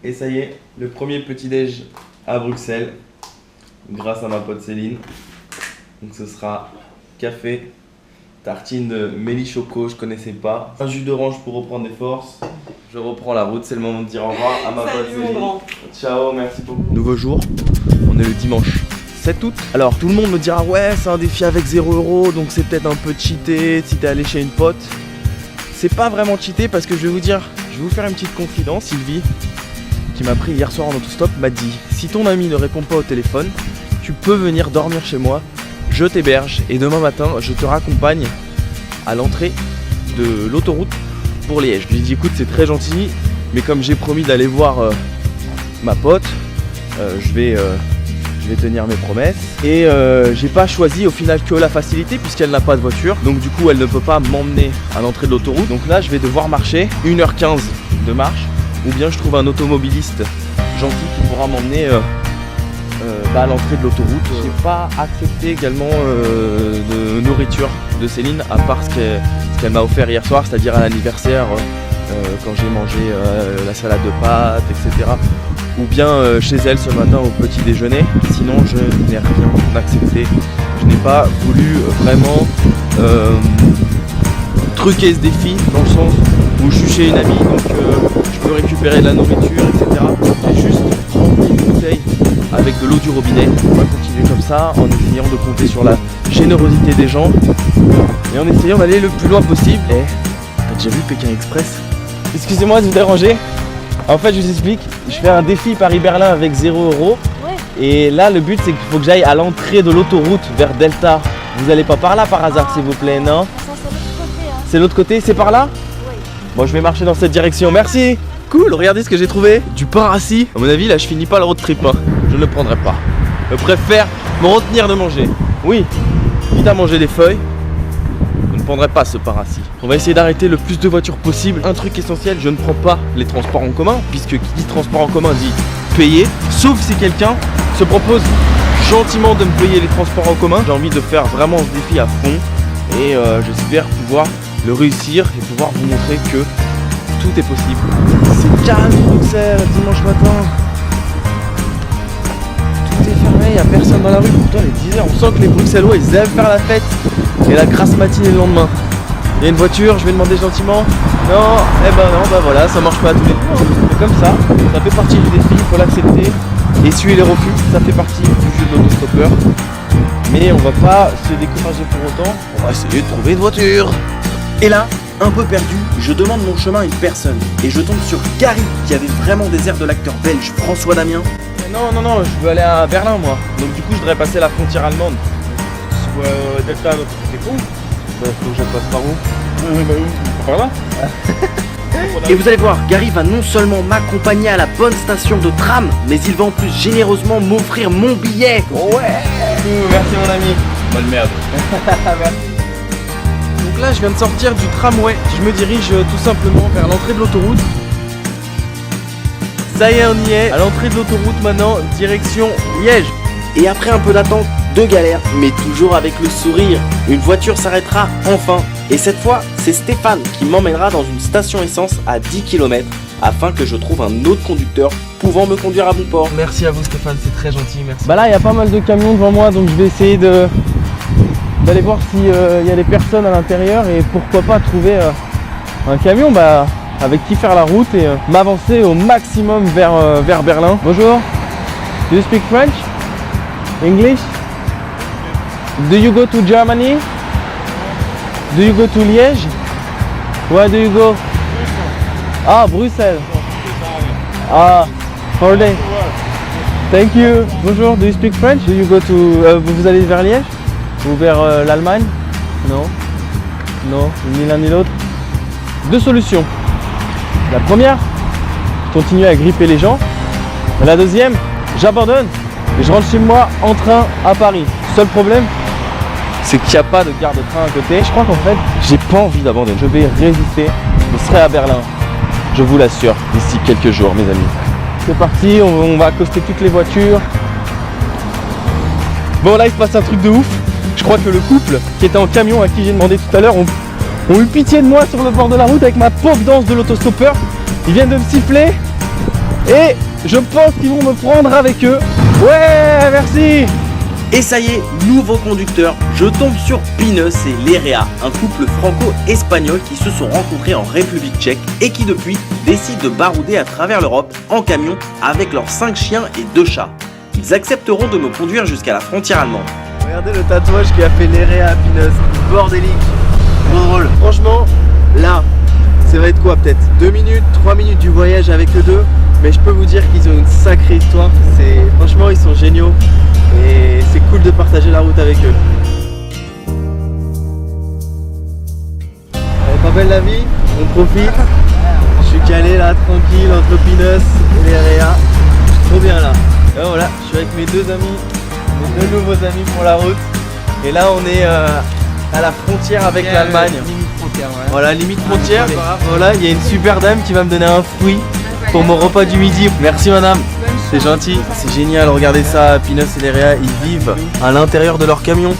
Et ça y est, le premier petit-déj à Bruxelles, grâce à ma pote Céline. Donc ce sera café, tartine de Méli Choco, je connaissais pas. Un jus d'orange pour reprendre des forces. Je reprends la route, c'est le moment de dire au revoir à ma pote Céline. Ciao, merci beaucoup. Nouveau jour, on est le dimanche 7 août. Alors tout le monde me dira ouais c'est un défi avec 0€, donc c'est peut-être un peu cheaté si t'es allé chez une pote. C'est pas vraiment cheaté parce que je vais vous faire une petite confidence. Sylvie, qui m'a pris hier soir en autostop, m'a dit si ton ami ne répond pas au téléphone, tu peux venir dormir chez moi, je t'héberge et demain matin je te raccompagne à l'entrée de l'autoroute pour Liège. Je lui ai dit écoute c'est très gentil, mais comme j'ai promis d'aller voir ma pote, je vais tenir mes promesses. Et j'ai pas choisi au final que la facilité puisqu'elle n'a pas de voiture. Donc du coup elle ne peut pas m'emmener à l'entrée de l'autoroute. Donc là je vais devoir marcher 1h15 de marche. Ou bien je trouve un automobiliste gentil qui pourra m'emmener à l'entrée de l'autoroute. J'ai pas accepté également de nourriture de Céline à part ce qu'elle m'a offert hier soir, c'est-à-dire à l'anniversaire quand j'ai mangé la salade de pâtes, etc. Ou bien chez elle ce matin au petit déjeuner. Sinon je n'ai rien accepté. Je n'ai pas voulu vraiment truquer ce défi dans le sens où je suis chez une amie, donc je peux récupérer de la nourriture, etc. J'ai juste rempli une bouteille avec de l'eau du robinet. On va continuer comme ça en essayant de compter sur la générosité des gens et en essayant d'aller le plus loin possible. Et t'as déjà vu Pékin Express? Excusez-moi de vous déranger. En fait je vous explique, je fais un défi Paris-Berlin avec 0€. Ouais. Et là le but c'est qu'il faut que j'aille à l'entrée de l'autoroute vers Delta. Vous allez pas par là par hasard s'il vous plaît, non? C'est l'autre côté, c'est par là? Oui. Bon je vais marcher dans cette direction, merci. Cool, regardez ce que j'ai trouvé, du pain rassis. À mon avis là je finis pas le road trip, hein. Je ne le prendrai pas. Je préfère me retenir de manger. Oui, quitte à manger des feuilles, je ne prendrai pas ce pain rassis. On va essayer d'arrêter le plus de voitures possible. Un truc essentiel, je ne prends pas les transports en commun, puisque qui dit transport en commun dit payer. Sauf si quelqu'un se propose gentiment de me payer les transports en commun. J'ai envie de faire vraiment ce défi à fond. Et j'espère pouvoir le réussir et pouvoir vous montrer que tout est possible. C'est calme Bruxelles, dimanche matin. Tout est fermé, il n'y a personne dans la rue. Pourtant il est 10h, on sent que les Bruxellois ils aiment faire la fête. Et la grasse matinée le lendemain. Il y a une voiture, je vais demander gentiment. Non, eh ben non, bah voilà, ça marche pas à tous les coups. C'est comme ça fait partie du défi, il faut l'accepter. Essuyer les refus, ça fait partie du jeu de l'autostoppeur. Mais on va pas se décourager pour autant, on va essayer de trouver une voiture. Et là, un peu perdu, je demande mon chemin à une personne. Et je tombe sur Gary, qui avait vraiment des airs de l'acteur belge François Damien. Non, je veux aller à Berlin moi. Donc du coup je voudrais passer la frontière allemande. Soit Delta, c'est con. Bah faut que je passe par où? Par là. Et vous allez voir, Gary va non seulement m'accompagner à la bonne station de tram, mais il va en plus généreusement m'offrir mon billet. Ouais. Merci mon ami. Bonne merde. Merci. Donc là je viens de sortir du tramway. Je me dirige tout simplement vers l'entrée de l'autoroute. Ça y est, on y est. À l'entrée de l'autoroute maintenant, direction Liège. Et après un peu d'attente, de galère, mais toujours avec le sourire, une voiture s'arrêtera enfin. Et cette fois, c'est Stéphane qui m'emmènera dans une station essence à 10 km afin que je trouve un autre conducteur pouvant me conduire à bon port. Merci à vous Stéphane, c'est très gentil, merci. Bah là il y a pas mal de camions devant moi, donc je vais essayer d'aller voir s'il y a des personnes à l'intérieur et pourquoi pas trouver un camion avec qui faire la route et m'avancer au maximum vers Berlin. Bonjour, do you speak French? English? Do you go to Germany? Do you go to Liège? Where do you go? Ah, Bruxelles. Ah, holiday. Thank you. Bonjour, do you speak French? Do you go to... vous allez vers Liège? Ou vers l'Allemagne? Non. Non, ni l'un ni l'autre. Deux solutions. La première, je continue à gripper les gens. La deuxième, j'abandonne et je rentre chez moi en train à Paris. Seul problème, c'est qu'il n'y a pas de gare de train à côté. Je crois qu'en fait, j'ai pas envie d'abandonner. Je vais résister. Je serai à Berlin. Je vous l'assure, d'ici quelques jours, mes amis. C'est parti, on va accoster toutes les voitures. Bon, là, il se passe un truc de ouf. Je crois que le couple qui était en camion à qui j'ai demandé tout à l'heure ont eu pitié de moi sur le bord de la route avec ma pauvre danse de l'autostoppeur. Ils viennent de me siffler. Et je pense qu'ils vont me prendre avec eux. Ouais, merci. Et ça y est, nouveau conducteur, je tombe sur Pinus et Lérea, un couple franco-espagnol qui se sont rencontrés en République tchèque et qui depuis décident de barouder à travers l'Europe en camion avec leurs 5 chiens et 2 chats. Ils accepteront de me conduire jusqu'à la frontière allemande. Regardez le tatouage qu'a fait Lérea à Pinus, bordélique, trop drôle. Franchement, là, ça va être quoi, peut-être 2 minutes, 3 minutes du voyage avec eux deux, mais je peux vous dire qu'ils ont une sacrée histoire. Franchement, ils sont géniaux et c'est cool de partager la route avec eux. Elle est pas belle la vie, on profite. Je suis calé là, tranquille, entre Pinus et Lérea. Je suis trop bien là. Et voilà, je suis avec mes 2 amis, mes 2 nouveaux amis pour la route. Et là, on est à la frontière avec l'Allemagne. Limite frontière, ouais. Voilà, limite frontière. Voilà, il y a une super dame qui va me donner un fruit pour mon repas du midi. Merci madame, c'est gentil. C'est génial, regardez ça, Pinus et Lérea, ils vivent à l'intérieur de leur camion.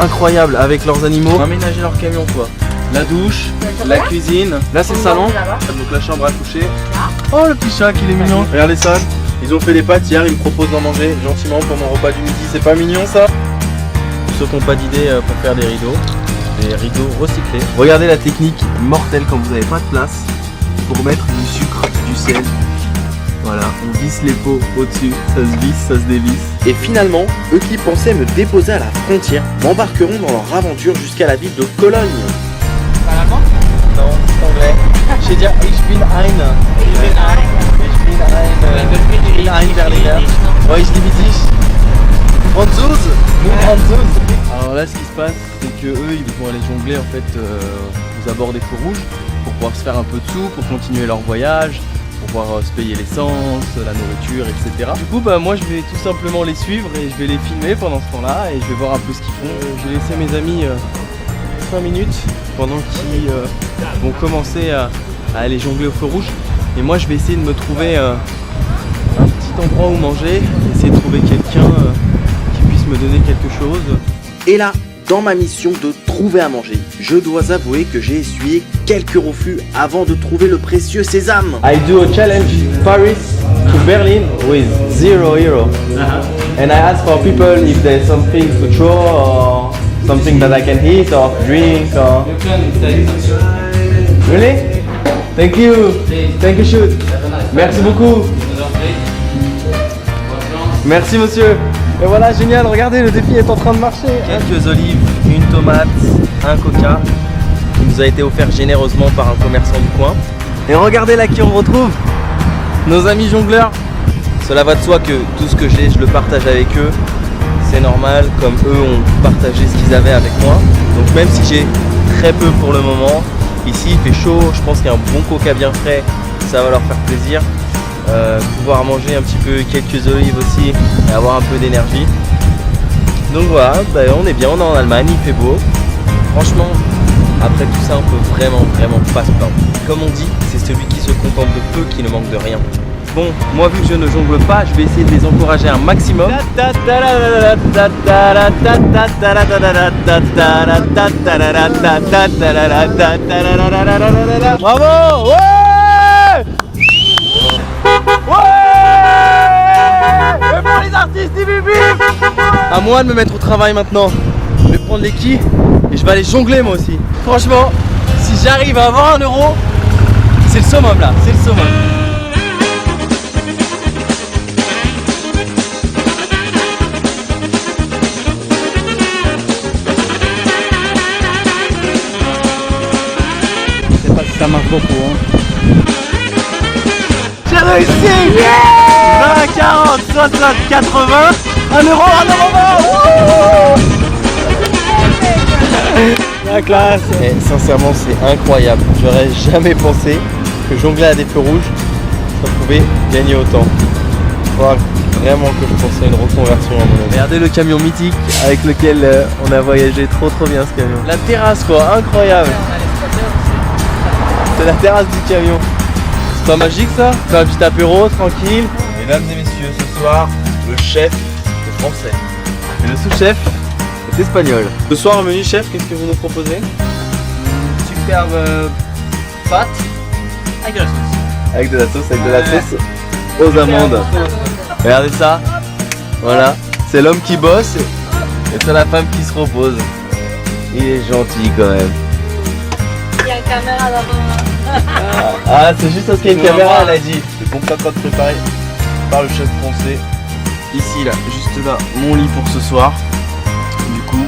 Incroyable, avec leurs animaux. Ils ont aménagé leur camion quoi. La douche, la cuisine. Là c'est le salon, donc la chambre à coucher. Oh le petit chat qu'il est mignon. Regardez ça, ils ont fait des pâtes hier, ils me proposent d'en manger gentiment pour mon repas du midi. C'est pas mignon ça? Pour ceux qui n'ont pas d'idée pour faire des rideaux recyclés. Regardez la technique mortelle quand vous n'avez pas de place pour mettre du sucre, du sel. Voilà, on visse les pots au-dessus, ça se visse, ça se dévisse. Et finalement, eux qui pensaient me déposer à la frontière m'embarqueront dans leur aventure jusqu'à la ville de Cologne. Pas l'allemand? Non, c'est anglais. Je vais dire Ich bin ein. Berliner. Ouais, ich liebe dich. Franzouz. Alors là, ce qui se passe, c'est que eux, ils vont aller jongler en fait aux abords des feux rouges pour pouvoir se faire un peu de sous, pour continuer leur voyage, pour pouvoir se payer l'essence, la nourriture, etc. Du coup, bah moi, je vais tout simplement les suivre et je vais les filmer pendant ce temps-là et je vais voir un peu ce qu'ils font. Je vais laisser mes amis 5 minutes pendant qu'ils vont commencer à aller jongler au feu rouge. Et moi, je vais essayer de me trouver un petit endroit où manger, essayer de trouver quelqu'un qui puisse me donner quelque chose. Et là, dans ma mission de trouver à manger, je dois avouer que j'ai essuyé quelques refus avant de trouver le précieux sésame. I do a challenge Paris to Berlin with €0. And I ask for people if there's something to throw or something that I can eat or drink or... Really? Thank you. Thank you, shoot. Merci beaucoup. Merci monsieur. Et voilà, génial, regardez, le défi est en train de marcher. Quelques olives, une tomate, un coca qui nous a été offert généreusement par un commerçant du coin. Et regardez là qui on retrouve, nos amis jongleurs. Cela va de soi que tout ce que j'ai, je le partage avec eux. C'est normal, comme eux ont partagé ce qu'ils avaient avec moi. Donc même si j'ai très peu pour le moment, ici il fait chaud, je pense qu'un bon coca bien frais, ça va leur faire plaisir. Pouvoir manger un petit peu quelques olives aussi et avoir un peu d'énergie. Donc voilà, bah on est bien, on est en Allemagne, il fait beau. Franchement, après tout ça, on peut vraiment pas se plaindre. Comme on dit, c'est celui qui se contente de peu qui ne manque de rien. Bon, moi vu que je ne jongle pas, je vais essayer de les encourager un maximum. Bravo! Ouais! Et pour les artistes, à moi de me mettre au travail maintenant. Je vais prendre les quilles et je vais aller jongler moi aussi. Franchement, si j'arrive à avoir €1, c'est le summum là, c'est le summum. Je sais pas si ça marche beaucoup, hein. J'ai réussi! Yeah! 20, 40, 60, 80, €1, la classe! Et sincèrement, c'est incroyable. J'aurais jamais pensé que jongler à des feux rouges, ça pouvait gagner autant. Il faudra vraiment que je pense à une reconversion à mon avis. Regardez le camion mythique avec lequel on a voyagé, trop bien ce camion. La terrasse quoi, incroyable! C'est la terrasse du camion. C'est pas magique ça? C'est un petit apéro tranquille. Mesdames et messieurs, ce soir, le chef est français et le sous-chef est espagnol. Ce soir au menu chef, qu'est-ce que vous nous proposez? Superbe pâte avec de la sauce. Avec de la sauce, aux amandes. Regardez ça. Voilà. C'est l'homme qui bosse et c'est la femme qui se repose. Il est gentil quand même. Il y a une caméra là-bas. Ah, c'est juste parce qu'il y a une caméra, elle a dit. C'est bon papa préparé par le chef français. Ici, là, juste là, mon lit pour ce soir. Du coup,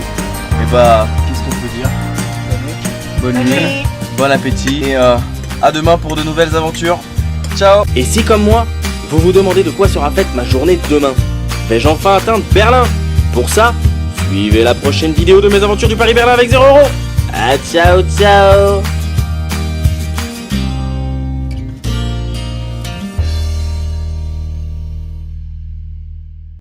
et bah, qu'est-ce qu'on peut dire? Bonne nuit, bon appétit et à demain pour de nouvelles aventures. Ciao. Et si comme moi, vous vous demandez de quoi sera faite ma journée de demain, vais-je enfin atteindre Berlin? Pour ça, suivez la prochaine vidéo de mes aventures du Paris-Berlin avec 0 €. Ah ciao ciao.